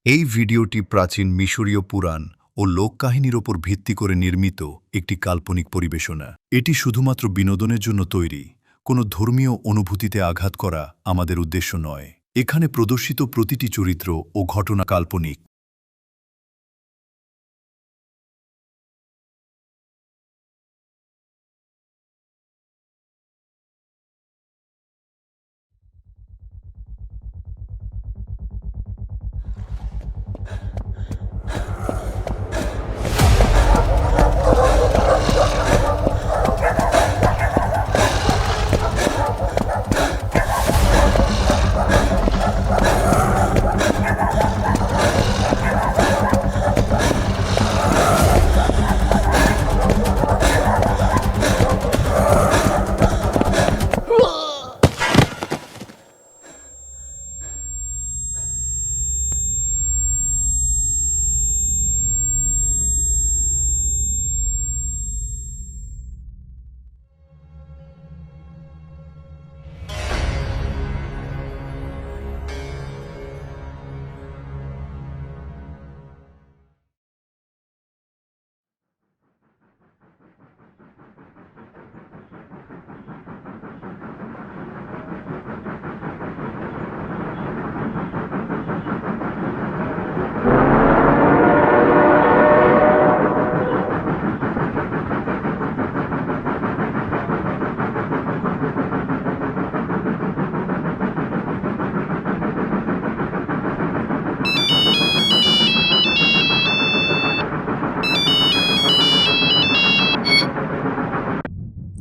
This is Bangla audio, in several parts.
এই ভিডিওটি প্রাচীন মিশরীয় পুরাণ ও লোককাহিনীর ওপর ভিত্তি করে নির্মিত একটি কাল্পনিক পরিবেশনা। এটি শুধুমাত্র বিনোদনের জন্য তৈরি, কোনো ধর্মীয় অনুভূতিতে আঘাত করা আমাদের উদ্দেশ্য নয়। এখানে প্রদর্শিত প্রতিটি চরিত্র ও ঘটনা কাল্পনিক।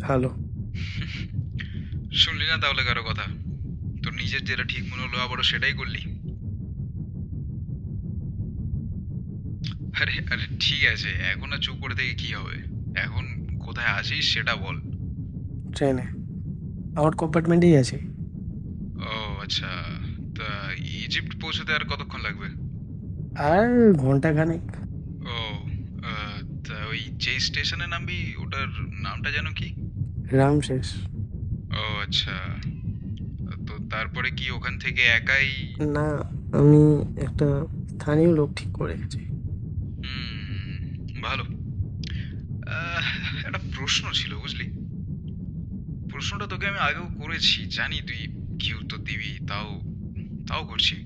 হ্যালো। শুনলি না তাহলে কারো কথা? তোর নিজের যেটা ঠিক মনে হলো আবারও সেটাই করলি? আরে আরে ঠিক আছে, এখন আর চুপ করে থেকে কি হবে? এখন কোথায় আছিস সেটা বল। ট্রেনে আমার কম্পার্টমেন্টেই আছে। ও আচ্ছা, তা ইজিপ্ট পৌঁছতে আর কতক্ষণ লাগবে? আর ঘন্টাখানেক। ও তা ওই যে স্টেশনে নামবি ওটার নামটা যেন কি? রামশেষ। ও আচ্ছা, তো তারপরে কি ওখান থেকে একাই? না, আমি একটা স্থানীয় লোক ঠিক করে রেখেছি। হুম, ভালো। আহ, একটা প্রশ্ন ছিল বুঝলি, প্রশ্নটা তোকে আমি আগেও করেছি, জানি তুই কি উত্তর দিবি, তাও তাও করছি।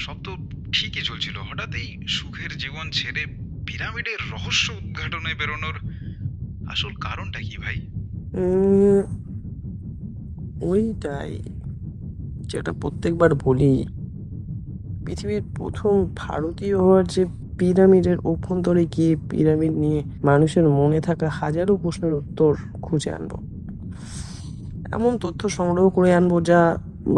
সব তো ঠিকই চলছিল, হঠাৎ এই সুখের জীবন ছেড়ে পিরামিডের রহস্য উদ্ঘাটনে বেরোনোর আসল কারণটা কি ভাই? উম, ওইটাই যেটা প্রত্যেকবার বলি, পৃথিবীর প্রথম ভারতীয় হওয়ার যে পিরামিডের অভ্যন্তরে গিয়ে পিরামিড নিয়ে মানুষের মনে থাকা হাজারো প্রশ্নের উত্তর খুঁজে আনবো। এমন তথ্য সংগ্রহ করে আনবো যা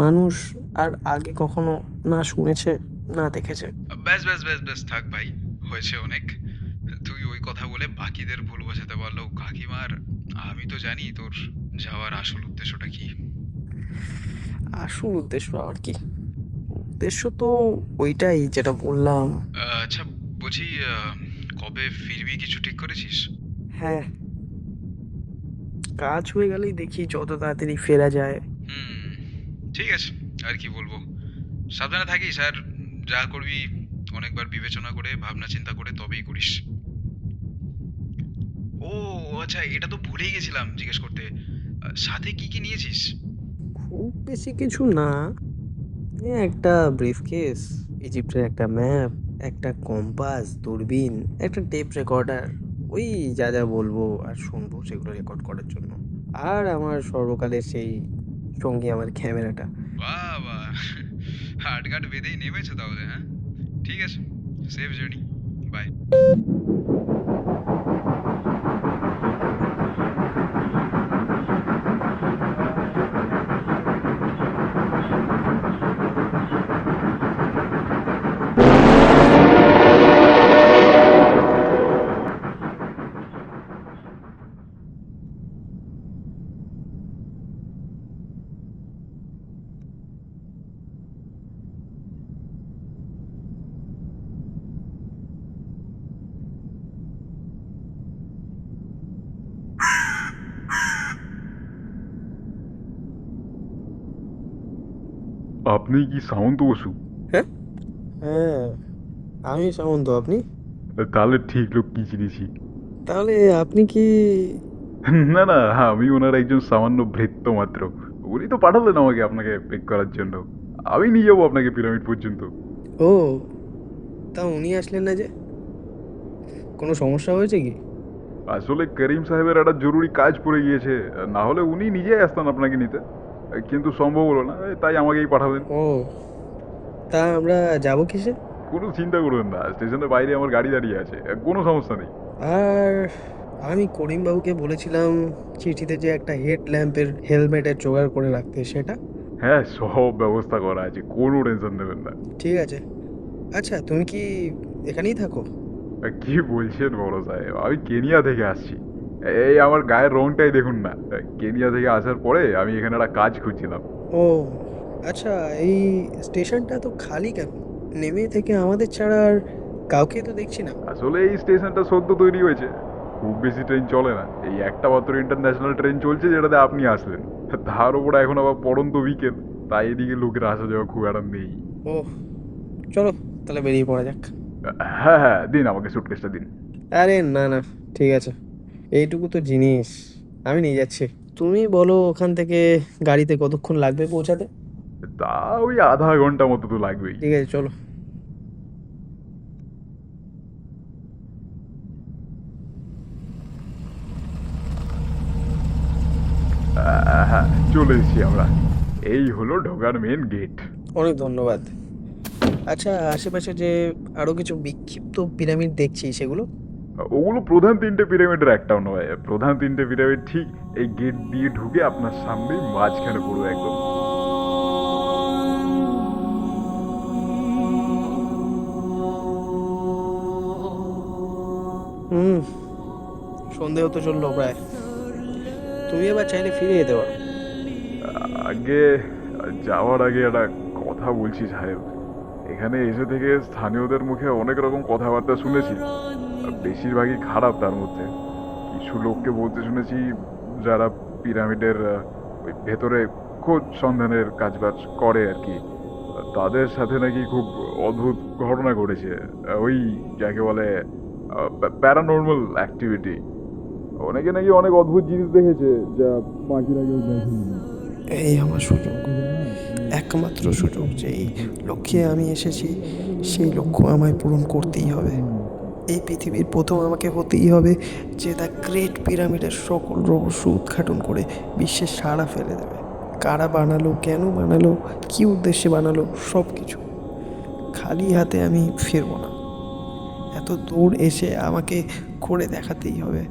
মানুষ আর আগে কখনো না শুনেছে, না দেখেছে। ব্যাস ব্যাস ব্যাস ব্যাস, থাক ভাই, হয়েছে অনেক। তুই ওই কথা বলে বাকিদের ভুল বোঝাতে পারলেও কাকিমার, আমি তো জানি তোর যাওয়ার আসল উদ্দেশ্যটা কি। আসল উদ্দেশ্য আর কি? উদ্দেশ্য তো ওইটাই যেটা বললাম। আচ্ছা, বলছি, কবে ফিরবি কিছু ঠিক করেছিস? হ্যাঁ, কাজ হয়ে গেলেই দেখি যত তাড়াতাড়ি ফেরা যায়। হুম, ঠিক আছে, আর কি বলবো। সাবধানে থাকিস, আর যা করবি অনেকবার বিবেচনা করে ভাবনা চিন্তা করে তবেই করিস। ও আচ্ছা, এটা তো ভুলেই গেছিলাম জিজ্ঞেস করতে, সাথে কি কি নিয়েছিস? খুব বেশি কিছু না, একটা ব্রিফকেস, ইজিপ্টের একটা ম্যাপ, একটা কম্পাস, দূরবীন, একটা টেপ রেকর্ডার, ওই যা যা বলবো আর শুনবো সেগুলো রেকর্ড করার জন্য। আর আমার সর্বকালের সেই সঙ্গী, আমার ক্যামেরাটা। বাহ বাহ, হাটঘাট বেঁধেই নেমেছো তাহলে, হ্যাঁ? ঠিক আছে, সেফ জার্নি, বাই। আপনি কি সামন্ত বসু? হ্যাঁ, হ্যাঁ, আমি সামন্ত। আপনি? তাহলে ঠিক লোক কি চিনেছি। তাহলে আপনি কি? না না, আমি ওনার একজন সামান্য ভৃত্য মাত্র। উনি তো পাঠালেন আমাকে আপনাকে পিক করার জন্য। আমি নিয়ে যাবো আপনাকে পিরামিড পর্যন্ত। ও, তা উনি আসলেন না যে? কোনো সমস্যা হয়েছে কি? আসলে করিম সাহেবের একটা জরুরি কাজ পড়ে গিয়েছে, না হলে উনি নিজেই আসতেন আপনাকে নিতে, কিন্তু সম্ভব হলো না, তাই আমাকেই পাঠালেন। ও, তা আমরা যাব কিসে? কোনো চিন্তা করবেন না, স্টেশনের বাইরে আমার গাড়ি দাঁড়িয়ে আছে, কোনো সমস্যা নেই। আর আমি করিমবাবুকে বলেছিলাম চিঠিতে যে একটা হেড ল্যাম্পের হেলমেটের জোগাড় করে রাখতে, সেটা? হ্যাঁ, সব ব্যবস্থা করা আছে, কোনো টেনশন নেবেন না। ঠিক আছে। আচ্ছা, তুমি কি এখানেই থাকো? কি বলছেন বড় সাহেব, আমি কেনিয়া থেকে আসছি। এই আমার গায়ের রংটাই দেখুন না। কেনিয়া থেকে আসার পরে আমি এখানে একটা কাজ খুঁজছিলাম। ও, আচ্ছা। এই স্টেশনটা তো খালি কেন? নেমে থেকে আমাদের ছাড়া আর কাউকে তো দেখছি না। আসলে এই স্টেশনটা সদ্য তৈরি হয়েছে, খুব বেশি ট্রেন চলে না। এই একটা মাত্র ইন্টারন্যাশনাল ট্রেন চলছে, যেটাতে আপনি আসলেন। তার উপর এখন আবার পড়ন্ত বিকেল, তাই এদিকে লোকের আসা যাওয়া খুব একটা নেই। ও, চলো তাহলে বেরিয়ে পড়া যাক। হ্যাঁ হ্যাঁ, দিন আমাকে সুটকেসটা দিন। আরে না না, ঠিক আছে। এইটুকু তো জিনিস, আমি নিয়ে যাচ্ছি। তুমি বলো ওখান থেকে গাড়িতে কতক্ষণ লাগবে পৌঁছাতে? তা ওই আধা ঘন্টা মতো তো লাগবেই। ঠিক আছে, চলো। হ্যাঁ, চলে এসেছি আমরা। এই হলো ঢোকার মেন গেট। অনেক ধন্যবাদ। আচ্ছা, আশেপাশে যে আরো কিছু বিক্ষিপ্ত পিরামিড দেখছি, সেগুলো? ওগুলো প্রধান তিনটে পিরামিডের একটাও নয়। প্রধান তিনটে পিরামিড ঠিক এই গেট দিয়ে ঢুকে আপনার সামনে মাঝখানে পড়বে একদম। হুম, সন্ধে হতে চললো প্রায়। তুমি এবার চাইলে ফিরে যেতে পারো। আগে যাওয়ার আগে একটা কথা বলছি সাহেব। এখানে এসে থেকে স্থানীয়দের মুখে অনেক রকম কথাবার্তা শুনেছি, বেশিরভাগই খারাপ। তার মধ্যে কিছু লোককে বলতে শুনেছি যারা পিরামিডের ওই ভেতরে খোঁজ সন্ধানের কাজবাজ করে আর কি, তাদের সাথে নাকি খুব অদ্ভুত ঘটনা ঘটেছে। ওই যাকে বলে প্যারানর্মাল অ্যাক্টিভিটি। অনেকে নাকি অনেক অদ্ভুত জিনিস দেখেছে যা বাকিরা কেউ দেখেনি। এই আমার সুযোগ, একমাত্র সুযোগ। যেই লক্ষ্যে আমি এসেছি সেই লক্ষ্য আমায় পূরণ করতেই হবে। এই পৃথিবীর প্রথম আমাকে হতেই হবে যে দ্য গ্রেট পিরামিডের সকল রহস্য উদ্ঘাটন করে বিশ্বের সাড়া ফেলে দেবে। কারা বানালো, কেন বানালো, কী উদ্দেশ্যে বানালো, সব কিছু। খালি হাতে আমি ফিরবো না। এত দূর এসে আমাকে করে দেখাতেই হবে।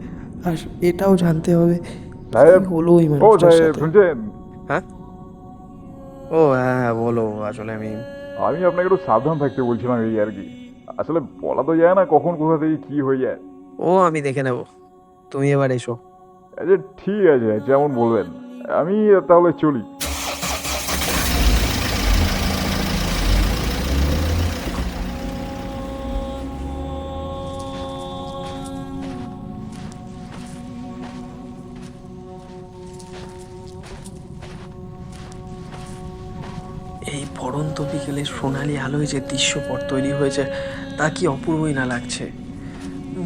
আর এটাও জানতে হবে কি সাহেব, হলো ওই ও মানুষটার সাহেব সাথে। শুনছেন? হ্যাঁ, ও হ্যাঁ হ্যাঁ, বলো। আসলে আমি আপনাকে একটু সাবধান থাকতে বলছিলাম এই আর কি। আসলে বলা তো যায় না কখন কোথা থেকে কি হয়ে যায়। আমি দেখে নেব। তুমি এবার এসো। আচ্ছা ঠিক আছে, যেমন বলবেন। আমি তাহলে চলি। এই পড়ন্ত বিকেলে সোনালি আলোয় যে দৃশ্যপট তৈরি হয়েছে তা কি অপূর্বই না লাগছে।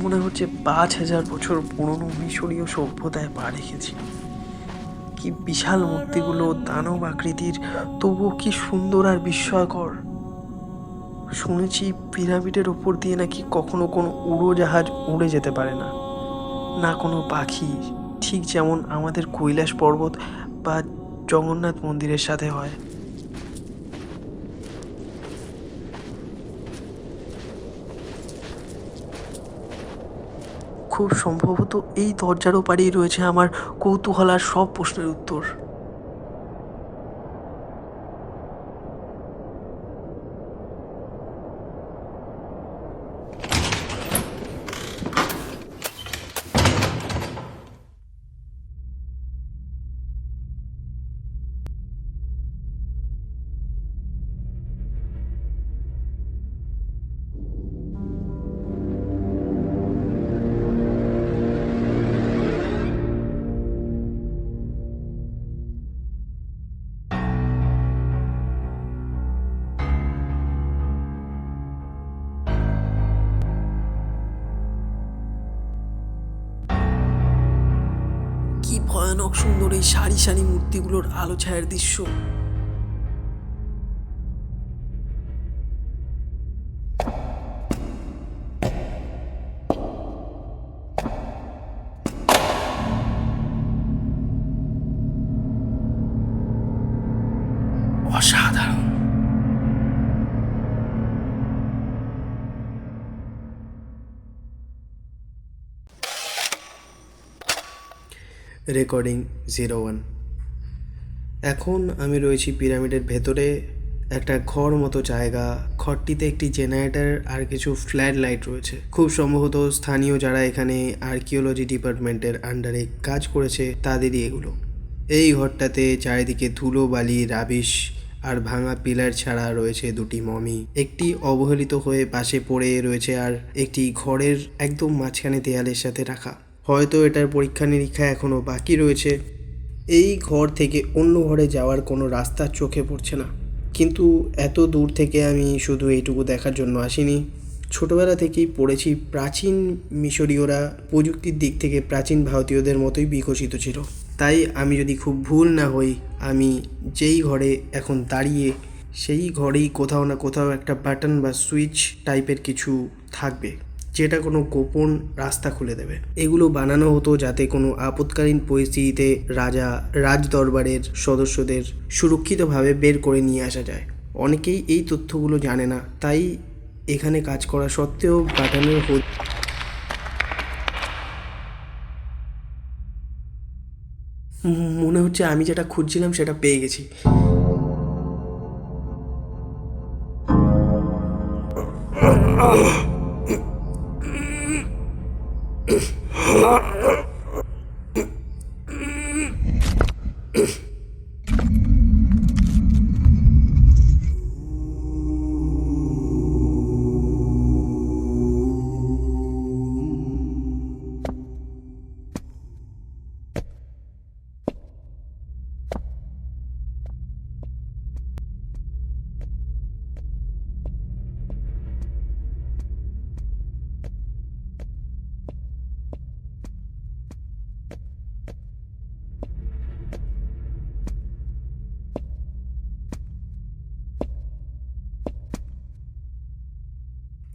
মনে হচ্ছে 5,000 বছর পুরনো মিশরীয় সভ্যতায় পা রেখেছি। কি বিশাল মূর্তিগুলো দানব আকৃতির, তবুও কি সুন্দর আর বিস্ময়কর। শুনেছি পিরামিডের ওপর দিয়ে নাকি কখনো কোনো উড়োজাহাজ উড়ে যেতে পারে না, না কোনো পাখি, ঠিক যেমন আমাদের কৈলাস পর্বত বা জগন্নাথ মন্দিরের সাথে হয়। খুব সম্ভবত এই দরজার ওপারেই রয়েছে আমার কৌতূহল আর সব প্রশ্নের উত্তর। কি ভয়ানক সুন্দর এই সারি সারি মূর্তিগুলোর আলো ছায়ার দৃশ্য। অসাধারণ। রেকর্ডিং 01। এখন আমি রয়েছি পিরামিডের ভেতরে, একটা ঘর মতো জায়গা। ঘরটিতে একটি জেনারেটর আর কিছু ফ্ল্যাড লাইট রয়েছে। খুব সম্ভবত স্থানীয় যারা এখানে আর্কিওলজি ডিপার্টমেন্টের আন্ডারে কাজ করেছে তাদেরই এগুলো। এই ঘরটাতে চারিদিকে ধুলো বালি রাবিশ আর ভাঙা পিলার ছাড়া রয়েছে দুটি মমি। একটি অবহেলিত হয়ে পাশে পড়ে রয়েছে আর একটি ঘরের একদম মাঝখানে দেয়ালের সাথে রাখা। হয়তো এটার পরীক্ষা নিরীক্ষা এখনও বাকি রয়েছে। এই ঘর থেকে অন্য ঘরে যাওয়ার কোনো রাস্তা চোখে পড়ছে না, কিন্তু এত দূর থেকে আমি শুধু এইটুকু দেখার জন্য আসিনি। ছোটবেলা থেকেই পড়েছি প্রাচীন মিশরীয়রা প্রযুক্তির দিক থেকে প্রাচীন ভারতীয়দের মতোই বিকশিত ছিল। তাই আমি যদি খুব ভুল না হই, আমি যেই ঘরে এখন দাঁড়িয়ে সেই ঘরেই কোথাও না কোথাও একটা বাটন বা সুইচ টাইপের কিছু থাকবে, যেটা কোনো গোপন রাস্তা খুলে দেবে। এগুলো বানানো হতো যাতে কোনো আপৎকালীন পরিস্থিতিতে রাজা রাজদরবারের সদস্যদের সুরক্ষিতভাবে বের করে নিয়ে আসা যায়। অনেকেই এই তথ্যগুলো জানে না, তাই এখানে কাজ করা সত্ত্বেও বাটনের মনে হচ্ছে আমি যেটা খুঁজছিলাম সেটা পেয়ে গেছি।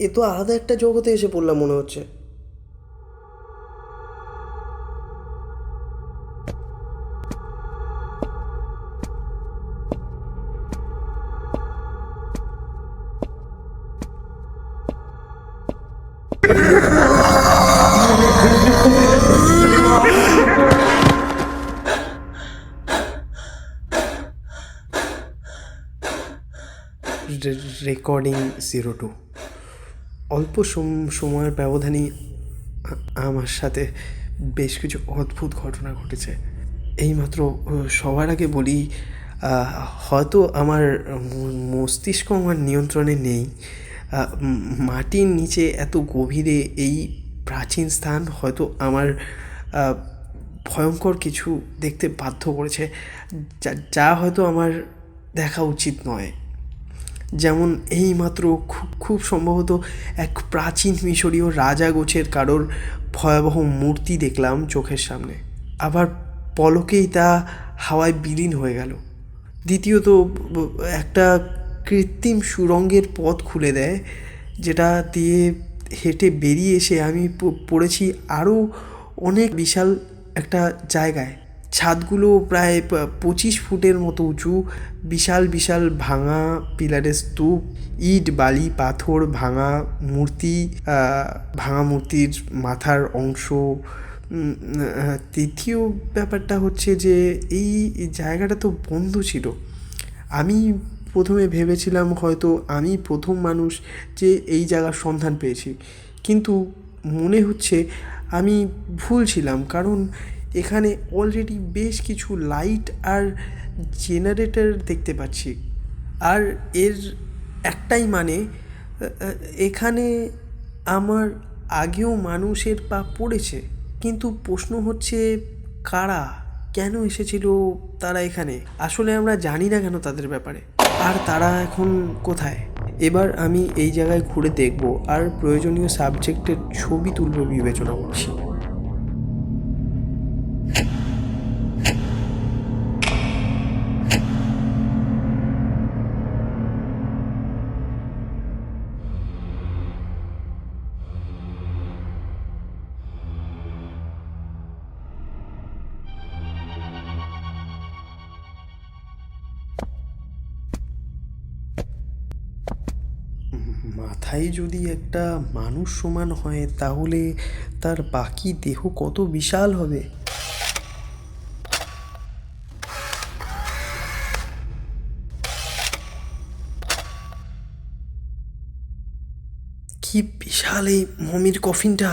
এ তো আলাদা একটা জগতে এসে পড়লাম মনে হচ্ছে। রেকর্ডিং 02। অল্প সময়ের ব্যবধানেই আমার সাথে বেশ কিছু অদ্ভুত ঘটনা ঘটেছে। এইমাত্র সবার আগে বলি, হয়তো আমার মস্তিষ্ক আমার নিয়ন্ত্রণে নেই। মাটির নিচে এত গভীরে এই প্রাচীন স্থান হয়তো আমার ভয়ঙ্কর কিছু দেখতে বাধ্য করেছে, যা হয়তো আমার দেখা উচিত নয়। যেমন এইমাত্র খুব সম্ভবত এক প্রাচীন মিশরীয় রাজা গোছের কারোর ভয়াবহ মূর্তি দেখলাম চোখের সামনে, আবার পলকেই তা হাওয়ায় বিলীন হয়ে গেল। দ্বিতীয়ত একটা কৃত্রিম সুড়ঙ্গের পথ খুলে দেয়, যেটা দিয়ে হেঁটে বেরিয়ে এসে আমি পড়েছি আরও অনেক বিশাল একটা জায়গায়। ছাদগুলো প্রায় 25 ফুটের মতো উঁচু, বিশাল বিশাল ভাঙা পিলারের স্তূপ, ইট বালি পাথর, ভাঙা মূর্তির মাথার অংশ। তৃতীয় ব্যাপারটা হচ্ছে যে এই জায়গাটা তো বন্ধ ছিল। আমি প্রথমে ভেবেছিলাম হয়তো আমি প্রথম মানুষ যে এই জায়গার সন্ধান পেয়েছি, কিন্তু মনে হচ্ছে আমি ভুল ছিলাম, কারণ এখানে অলরেডি বেশ কিছু লাইট আর জেনারেটর দেখতে পাচ্ছি। আর এর একটাই মানে, এখানে আমার আগেও মানুষের পা পড়েছে, কিন্তু প্রশ্ন হচ্ছে কারা, কেন এসেছিল তারা এখানে? আসলে আমরা জানি না কেন তাদের ব্যাপারে, আর তারা এখন কোথায়। এবার আমি এই জায়গায় ঘুরে দেখব আর প্রয়োজনীয় সাবজেক্টের ছবি তুলব বিবেচনা করছি। মাথায় যদি একটা মানুষ সমান হয় তাহলে তার বাকি দেহ কত বিশাল হবে। কি বিশাল এই মমির কফিনটা!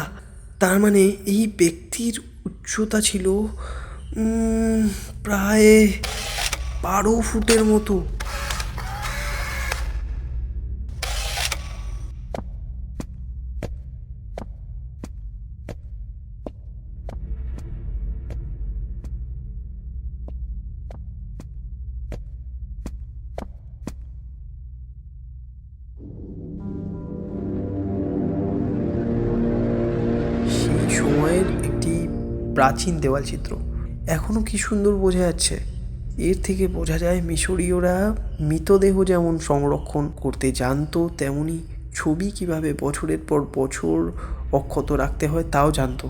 তার মানে এই ব্যক্তির উচ্চতা ছিল প্রায় 12 ফুটের মতো। সেই সময়ের একটি প্রাচীন দেওয়াল চিত্র এখনও কি সুন্দর বোঝা যাচ্ছে। এর থেকে বোঝা যায় মিশরীয়রা মৃতদেহ যেমন সংরক্ষণ করতে জানতো, তেমনি ছবি কিভাবে বছরের পর বছর অক্ষত রাখতে হয় তাও জানতো।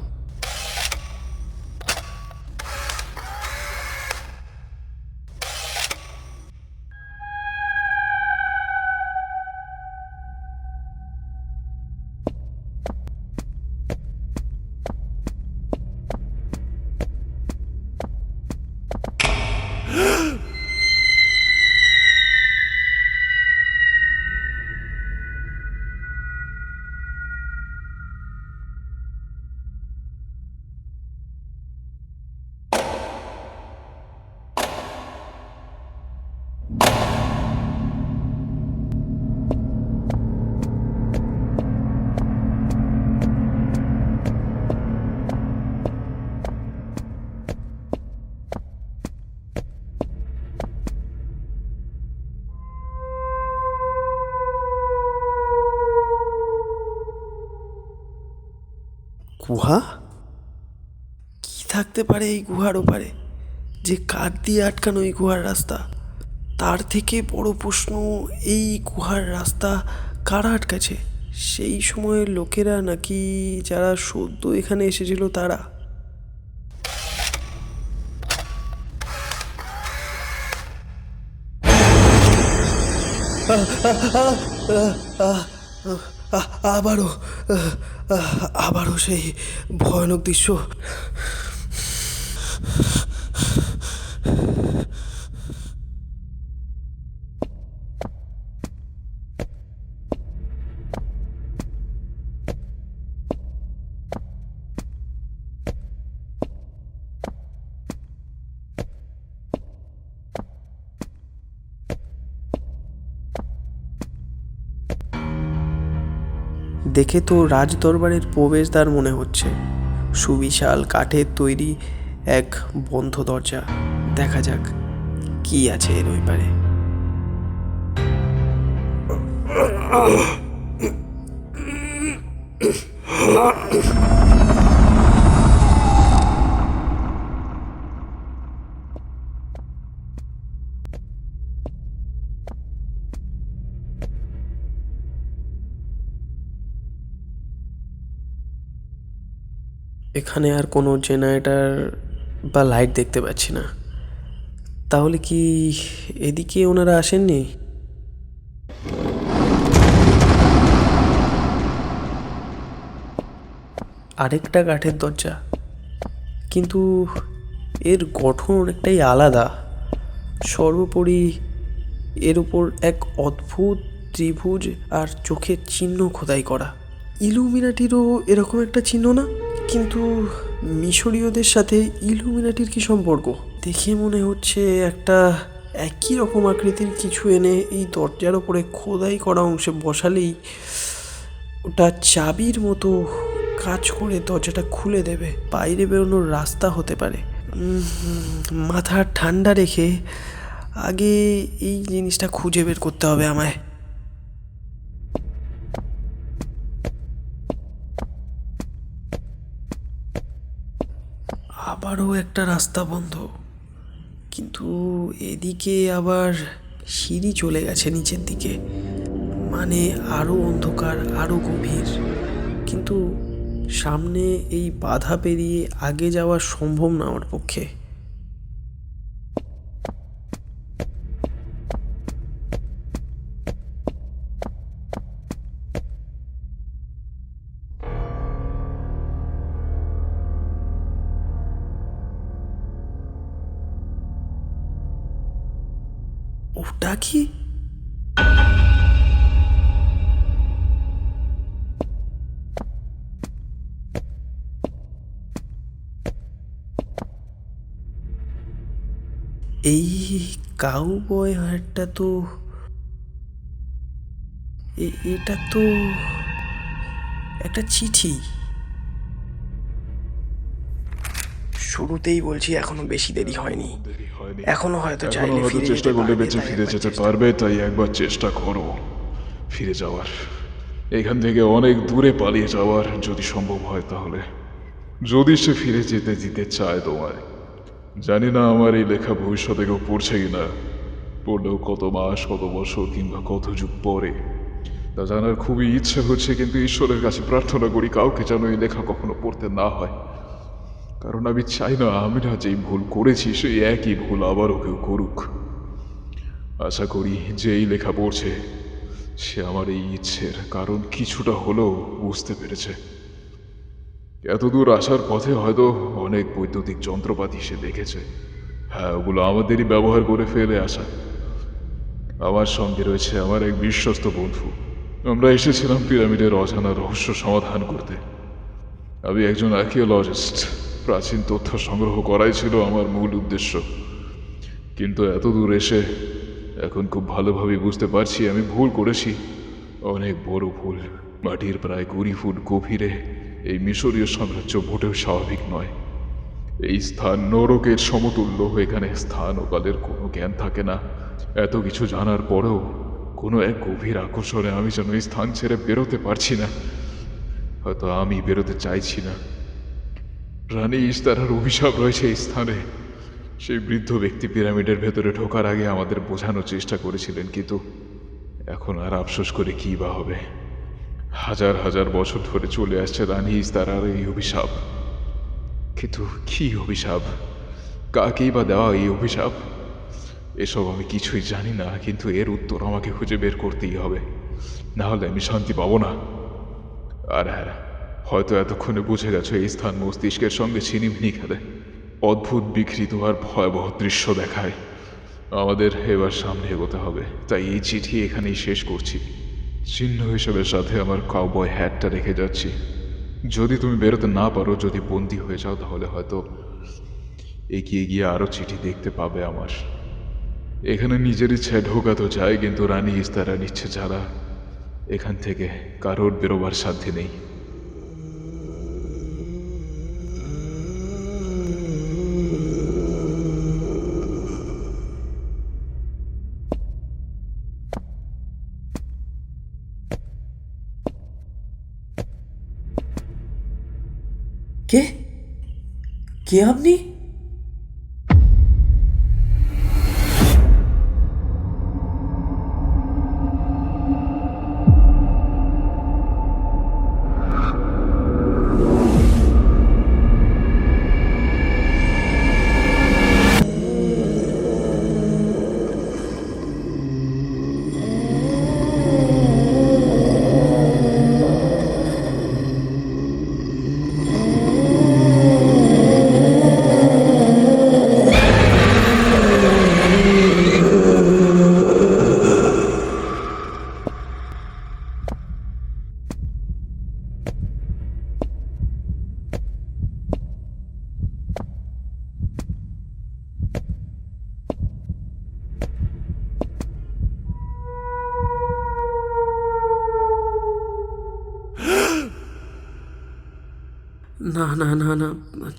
গুহা? কি থাকতে পারে এই গুহার ওপারে? যে কাঠ দিয়ে আটকানো এই গুহার রাস্তা? তার থেকে বড় প্রশ্ন, এই গুহার রাস্তা কারা আটকাছে? সেই সময়ের লোকেরা নাকি যারা সদ্য এখানে এসেছিল তারা? আবারও আবারও সেই ভয়ানক দৃশ্য। দেখে তো রাজদরবারের প্রবেশদ্বার মনে হচ্ছে। সুবিশাল কাঠের তৈরি এক বন্ধ দরজা। দেখা যাক কি আছে এর ওই পারে। এখানে আর কোনো জেনারেটর বা লাইট দেখতে পাচ্ছি না। তাহলে কি এদিকে ওনারা আসেননি? আরেকটা কাঠের দরজা, কিন্তু এর গঠন অনেকটাই আলাদা। সর্বোপরি এর উপর এক অদ্ভুত ত্রিভুজ আর চোখের চিহ্ন খোদাই করা। ইলুমিনাটিরও এরকম একটা চিহ্ন না? কিন্তু মিশরীয়দের সাথে ইলুমিনাটির কি সম্পর্ক? দেখে মনে হচ্ছে একটা একই রকম আকৃতির কিছু এনে এই দরজার ওপরে খোদাই করা অংশে বসালেই ওটা চাবির মতো কাজ করে দরজাটা খুলে দেবে। বাইরে বেরোনোর রাস্তা হতে পারে। মাথা ঠান্ডা রেখে আগে এই জিনিসটা খুঁজে বের করতে হবে আমায়। আবারও একটা রাস্তা বন্ধ, কিন্তু এদিকে আবার সিঁড়ি চলে গেছে নিচের দিকে। মানে আরও অন্ধকার, আরও গভীর। কিন্তু সামনে এই বাধা পেরিয়ে আগে যাওয়া সম্ভব না আমার পক্ষে। ওটা কি? এই কাউবয় হাটটা তো এটা তো একটা চিঠি। শুরুতেই বলছি এখনো বেশি দেরি হয়নি, এখনো হয়তো চাইলে ফিরে চেষ্টা যেতে করলে পারবে, বেঁচে তাই ফিরে একবার যেতে চেষ্টা পারবে, তাই একবার চেষ্টা করো ফিরে যাওয়ার, এখান থেকে অনেক দূরে পালিয়ে যাওয়ার, যদি সম্ভব হয় তাহলে। যদি সে ফিরে যেতে দিতে চায় তোমায়। জানি না আমার এই লেখা ভবিষ্যতে কেউ পড়ছে কিনা, পড়লেও কত মাস, কত বছর কিংবা কত যুগ পরে তা জানার খুবই ইচ্ছে হচ্ছে, কিন্তু ঈশ্বরের কাছে প্রার্থনা করি কাউকে যেন এই লেখা কখনো পড়তে না হয়। কারণ আমি চাই না আমরা যেই ভুল করেছি সেই একই ভুল আবারও কেউ করুক। আশা করি যে এই লেখা পড়ছে সে আমার এই ইচ্ছের কারণ কিছুটা হলেও বুঝতে পেরেছে। এতদূর আসার পথে হয়তো অনেক বৈদ্যুতিক যন্ত্রপাতি সে দেখেছে, হ্যাঁ ওগুলো আমাদেরই ব্যবহার করে ফেলে আসা। আমার সঙ্গে রয়েছে আমার এক বিশ্বস্ত বন্ধু। আমরা এসেছিলাম পিরামিডের অজানা রহস্য সমাধান করতে। আমি একজন আর্কিওলজিস্ট, প্রাচীন তথ্য সংগ্রহ করাই ছিল আমার মূল উদ্দেশ্য। কিন্তু এত দূর এসে এখন খুব ভালোভাবে বুঝতে পারছি আমি ভুল করেছি, অনেক বড় ভুল। মাটির প্রায় 20 ফুট গভীরে এই মিশরীয় সাম্রাজ্য মোটেও স্বাভাবিক নয়। এই স্থান নরকের সমতুল্য, এখানে স্থান ও কালের কোনো জ্ঞান থাকে না। এত কিছু জানার পরেও কোনো এক গভীর আকর্ষণে আমি যেন এই স্থান ছেড়ে বেরোতে পারছি না, হয়তো আমি বেরোতে চাইছি না। রানী ইস্তারার অভিশাপ রয়েছে এই স্থানে। সেই বৃদ্ধ ব্যক্তি পিরামিডের ভেতরে ঢোকার আগে আমাদের বোঝানোর চেষ্টা করেছিলেন, কিন্তু এখন আর আফসোস করে কী বা হবে। হাজার হাজার বছর ধরে চলে আসছে রানী ইস্তারার এই অভিশাপ। কিন্তু কী অভিশাপ, কাকেই বা দেওয়া এই অভিশাপ, এসব আমি কিছুই জানি না, কিন্তু এর উত্তর আমাকে খুঁজে বের করতেই হবে, না হলে আমি শান্তি পাবো না। আর হ্যাঁ, হয়তো এতক্ষণে বুঝে গেছো এই স্থান মস্তিষ্কের সঙ্গে ছিনিমিনি খেলে, অদ্ভুত বিকৃত আর ভয়াবহ দৃশ্য দেখায়। আমাদের এবার সামনে এগোতে হবে, তাই এই চিঠি এখানেই শেষ করছি। চিহ্ন হিসেবে সাথে আমার কাউবয় হ্যাটটা রেখে যাচ্ছি। যদি তুমি বেরোতে না পারো, যদি বন্দি হয়ে যাও, তাহলে হয়তো এগিয়ে গিয়ে আরও চিঠি দেখতে পাবে আমার। এখানে নিজের ইচ্ছায় ঢোকা তো যায়, কিন্তু রানী ইস্তারার ইচ্ছে ছাড়া এখান থেকে কারোর বেরোবার সাধ্য নেই। কে কে আপনি? না না না না,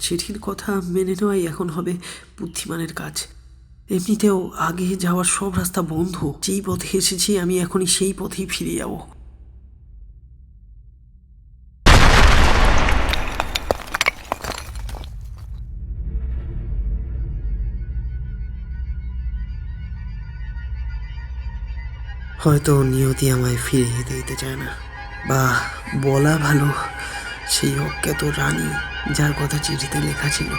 চিঠির কথা মেনে নেওয়াই এখন হবে বুদ্ধিমানের কাজ। এমনিতেও আগে যাওয়ার সব রাস্তা বন্ধ, যেই পথে এসেছি আমি এখনই সেই পথেই ফিরে যাব। হয়তো নিয়তি আমায় ফিরে যেতে দিতে চায় না, বা বলা ভালো সেই অজ্ঞাত রানী যার কথা চিঠিতে লেখা ছিল